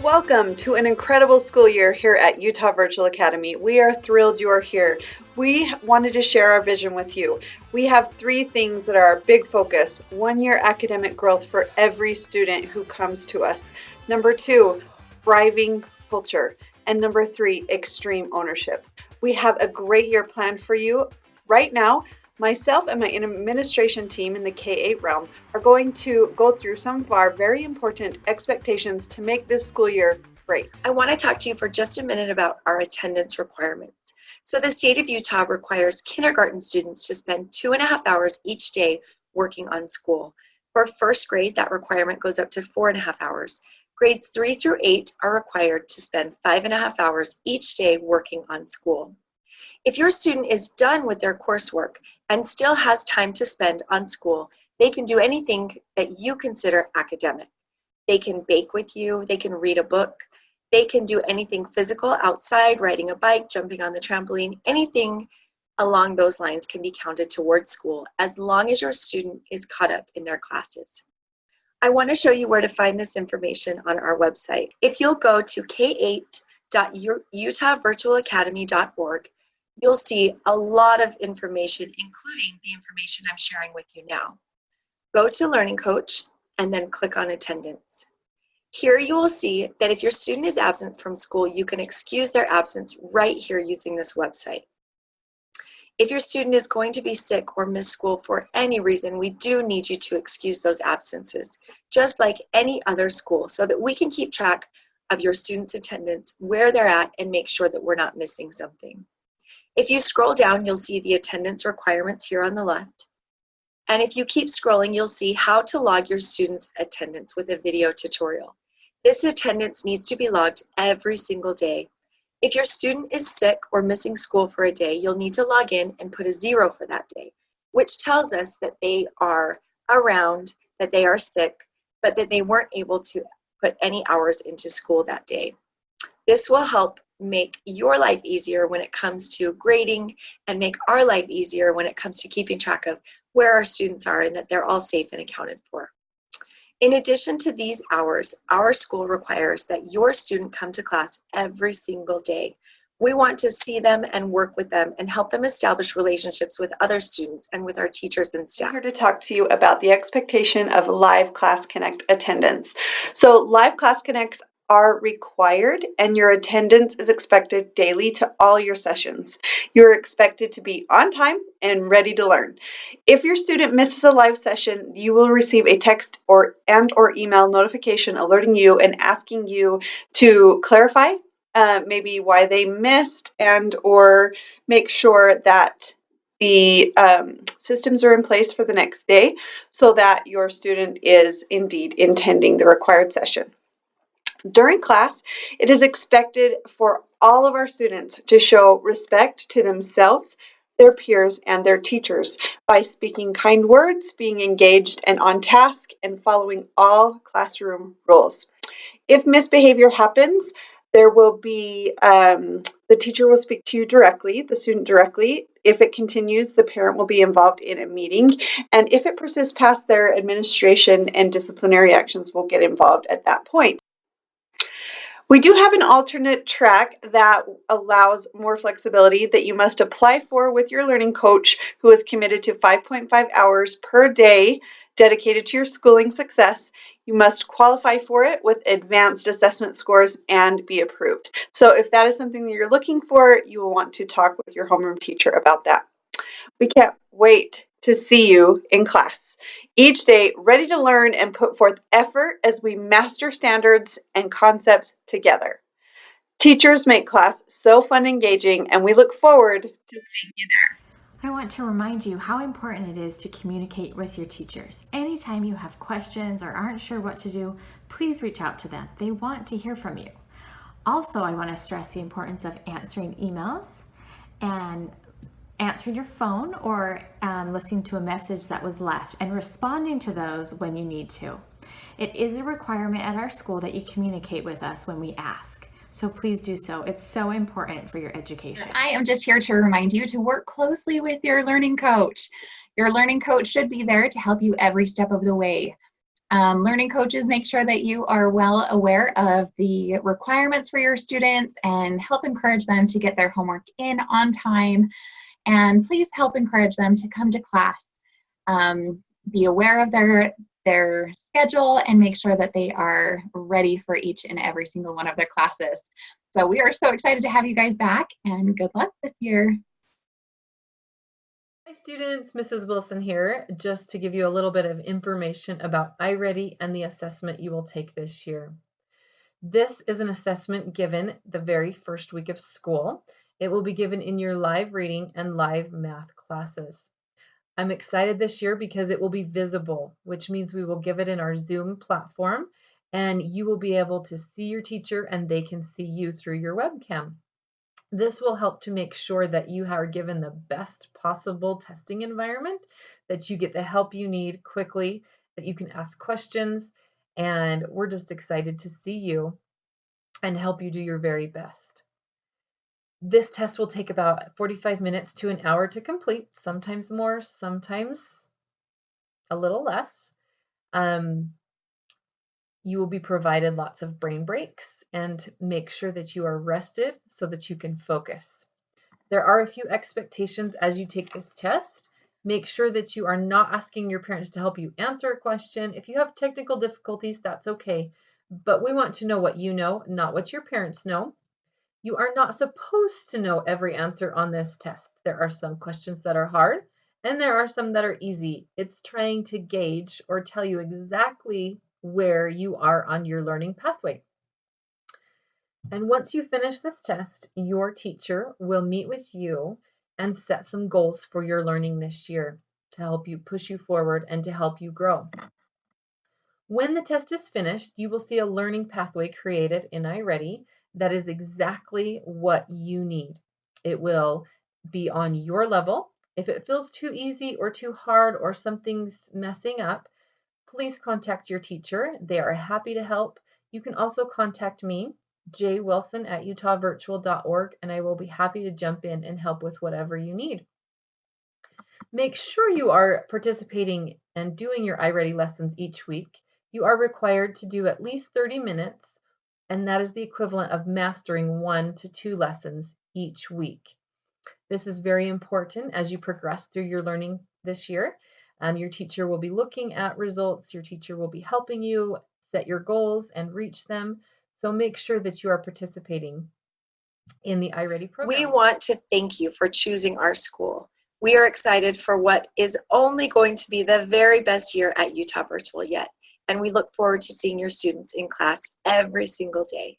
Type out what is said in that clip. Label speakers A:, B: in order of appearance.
A: Welcome to an incredible school year here at Utah Virtual Academy. We are thrilled you are here. We wanted to share our vision with you. We have three things that are our big focus. 1 year academic growth for every student who comes to us. Number 2, thriving culture. And number 3, extreme ownership. We have a great year planned for you. Right now, myself and my administration team in the K-8 realm are going to go through some of our very important expectations to make this school year great.
B: I want to talk to you for just a minute about our attendance requirements. So the state of Utah requires kindergarten students to spend 2.5 hours each day working on school. For first grade, that requirement goes up to 4.5 hours. Grades 3 through 8 are required to spend 5.5 hours each day working on school. If your student is done with their coursework and still has time to spend on school, they can do anything that you consider academic. They can bake with you, they can read a book, they can do anything physical outside, riding a bike, jumping on the trampoline, anything along those lines can be counted towards school as long as your student is caught up in their classes. I want to show you where to find this information on our website. If you'll go to k8.utahvirtualacademy.org, you'll see a lot of information, including the information I'm sharing with you now. Go to Learning Coach and then click on Attendance. Here you will see that if your student is absent from school, you can excuse their absence right here using this website. If your student is going to be sick or miss school for any reason, we do need you to excuse those absences, just like any other school, so that we can keep track of your students' attendance, where they're at, and make sure that we're not missing something. If you scroll down, you'll see the attendance requirements here on the left. And if you keep scrolling, you'll see how to log your students' attendance with a video tutorial. This attendance needs to be logged every single day. If your student is sick or missing school for a day, you'll need to log in and put a 0 for that day, which tells us that they are around, that they are sick, but that they weren't able to put any hours into school that day. This will help make your life easier when it comes to grading and make our life easier when it comes to keeping track of where our students are and that they're all safe and accounted for. In addition to these hours, our school requires that your student come to class every single day. We want to see them and work with them and help them establish relationships with other students and with our teachers and staff.
A: I'm here to talk to you about the expectation of Live Class Connect attendance. So Live Class Connects are required and your attendance is expected daily to all your sessions. You're expected to be on time and ready to learn. If your student misses a live session, you will receive a text or email notification alerting you and asking you to clarify maybe why they missed and or make sure that the systems are in place for the next day so that your student is indeed attending the required session. During class, it is expected for all of our students to show respect to themselves, their peers, and their teachers by speaking kind words, being engaged and on task, and following all classroom rules. If misbehavior happens, there will be the teacher will speak to you directly, the student directly. If it continues, the parent will be involved in a meeting. And if it persists past their administration and disciplinary actions will get involved at that point. We do have an alternate track that allows more flexibility that you must apply for with your learning coach who is committed to 5.5 hours per day dedicated to your schooling success. You must qualify for it with advanced assessment scores and be approved. So if that is something that you're looking for, you will want to talk with your homeroom teacher about that. We can't wait to see you in class. Each day, ready to learn and put forth effort as we master standards and concepts together. Teachers make class so fun and engaging, and we look forward to seeing you there.
C: I want to remind you how important it is to communicate with your teachers. Anytime you have questions or aren't sure what to do, please reach out to them. They want to hear from you. Also, I want to stress the importance of answering emails and answering your phone or listening to a message that was left and responding to those when you need to. It is a requirement at our school that you communicate with us when we ask. So please do so. It's so important for your education.
D: I am just here to remind you to work closely with your learning coach. Your learning coach should be there to help you every step of the way. Learning coaches make sure that you are well aware of the requirements for your students and help encourage them to get their homework in on time. And please help encourage them to come to class. Be aware of their schedule and make sure that they are ready for each and every single one of their classes. So we are so excited to have you guys back, and good luck this year.
E: Hi students, Mrs. Wilson here, just to give you a little bit of information about iReady and the assessment you will take this year. This is an assessment given the very first week of school. It will be given in your live reading and live math classes. I'm excited this year because it will be visible, which means we will give it in our Zoom platform and you will be able to see your teacher and they can see you through your webcam. This will help to make sure that you are given the best possible testing environment, that you get the help you need quickly, that you can ask questions, and we're just excited to see you and help you do your very best. This test will take about 45 minutes to an hour to complete, sometimes more, sometimes a little less. You will be provided lots of brain breaks and make sure that you are rested so that you can focus. There are a few expectations as you take this test. Make sure that you are not asking your parents to help you answer a question. If you have technical difficulties, that's okay. But we want to know what you know, not what your parents know. You are not supposed to know every answer on this test. There are some questions that are hard and there are some that are easy. It's trying to gauge or tell you exactly where you are on your learning pathway. And once you finish this test, your teacher will meet with you and set some goals for your learning this year to help you push you forward and to help you grow. When the test is finished, you will see a learning pathway created in iReady that is exactly what you need. It will be on your level. If it feels too easy or too hard or something's messing up, please contact your teacher. They are happy to help. You can also contact me, jwilson@utahvirtual.org, and I will be happy to jump in and help with whatever you need. Make sure you are participating and doing your iReady lessons each week. You are required to do at least 30 minutes, and that is the equivalent of mastering 1 to 2 lessons each week. This is very important as you progress through your learning this year. Your teacher will be looking at results. Your teacher will be helping you set your goals and reach them. So make sure that you are participating in the iReady program.
B: We want to thank you for choosing our school. We are excited for what is only going to be the very best year at Utah Virtual yet, and we look forward to seeing your students in class every single day.